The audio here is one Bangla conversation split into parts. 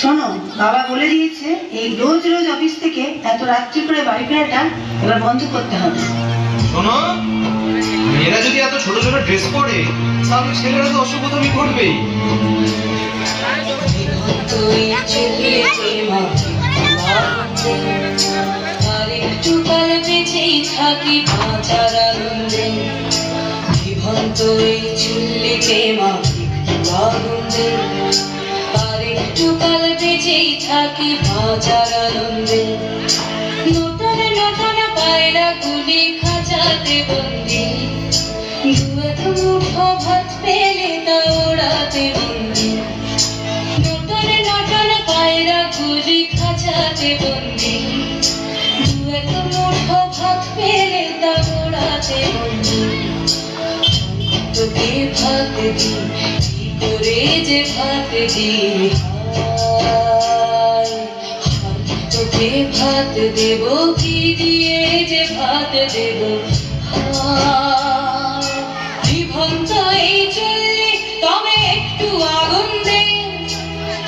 শোনো, বাবা বলে দিয়েছে এই রোজ রোজ অফিস থেকে এত রাত্রি করে বাড়ি ফেরাটা এবার বন্ধ করতে হবে। শোনো, মেয়েরা যদি এত ছোট ছোট ড্রেস পরে তাহলে ছেলেরা তো অসুবিধাই করবেই। আরেকটু কাল বেঁচেই থাকি বাঁচার আনন্দে, জীবন্ত এই চুল্লিতে মাটি আনন্দে। আরেকটু কাল বেঁচেই থাকি বাঁচার আনন্দে, নতুন নতুন পায়রা গুলি খাঁচাতে বন্দি, দু-এক মুঠো ভাত পেলে তা ওড়াতে বন্দি। নতুন নতুন পায়রা গুলি খাঁচাতে বন্দি, দু-এক মুঠো ভাত পেলে তা ওড়াতে বন্দি। তোকে ভাত দি, কি করে যে ভাত দি, তোকে ভাত দেব কি দিয়ে যে ভাত দেব। জীবন্ত এই চুল্লি তবে একটু আগুন দে,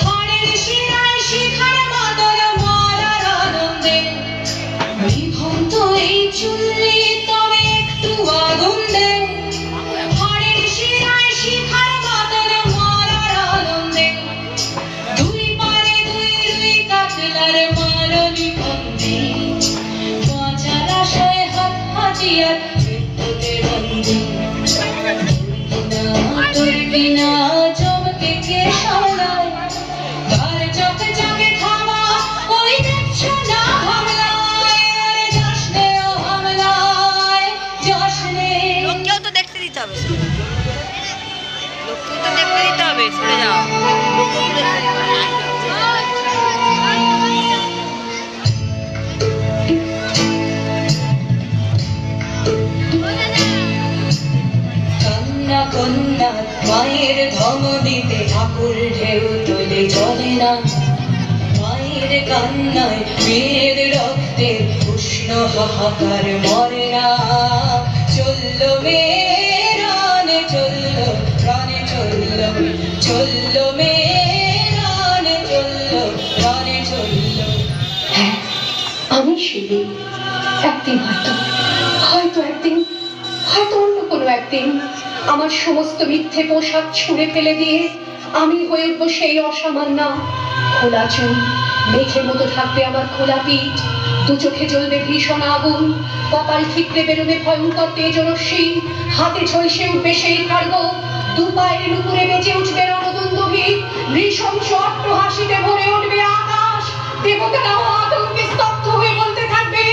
হাড়ের শিরায় শিখার মাদর মারার আনন্দে। জীবন্ত এই চুল্লি তবে একটু আগুন দে, হাড়ের শিরায় শিখার মাদর মারার আনন্দে। দুই পারে দুই রুই কাতলার মারনি বন্দি, বাঁচার আশায় হাত হাজিয়ার মৃত্যুতে বন্দি। তোর বিনা চমকে কে সামলায়, তার চোখে চোখে থামা ওই দেখছো না হামলায়। আরে যাস নে ও হামলায়, যাস নে। লোককেও তো দেখতে দিতে হবে, লোককেও তো দেখতে দিতে হবে, সরে যাও। কন্যা কন্যা মায়ের ধমনীতে আকুল ঢেউ তোলে চলে না, মায়ের কান্নায় মেয়ের রক্তে উষ্ণ হাহাকার মরে না। চললো মেয়ে রানে চললো, প্রাণে চললো, চললো মেয়ে রানে চললো, প্রাণে চললো। হ্যাঁ, আমি শিলি। একদিন হয়তো একদিন, হয়তো অন্য কোনো একদিন আমার সমস্ত মিথ্যে পোশাক ছুঁড়ে ফেলে দিয়ে আমি হয়ে উঠবো সেই অসামান্য। খোলা চুল, মেঘের মতো থাকবে আমার খোলা পিঠ, দু চোখে জ্বলবে ভীষণ আগুন, কপাল ঠিকরে বেরোবে ভয়ঙ্কর তেজরশ্মি, হাতে ঝলসে উঠবে সেই খাড়গ, দু পায়ের নুপুরে বেজে উঠবে রণদুন্দুভি, নৃশংস অট্টহাসিতে ভরে উঠবে আকাশ। দেবতারাও আতঙ্কে স্তব্ধ হয়ে বলতে থাকবে,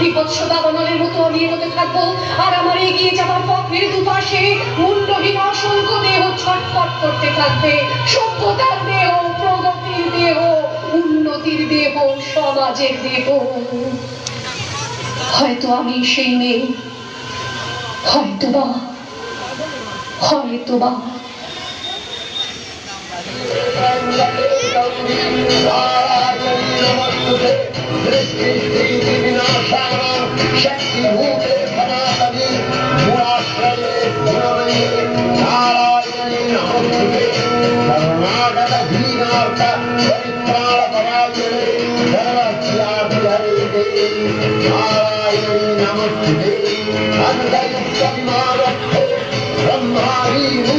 বিপৎস দাবানলের মতো আমি এগোতে থাকবো, আর আমার এগিয়ে যাবার পথের দুপাশে মুন্ডহীন অসংখ্য দেহ ছটফট করতে থাকবে। সভ্যতার দেহ, প্রগতির দেহ, উন্নতির দেহ, সমাজের দেহ। হয়তো আমি সেই মেয়ে, হয়তোবা হয়তোবা ब्रह्मारी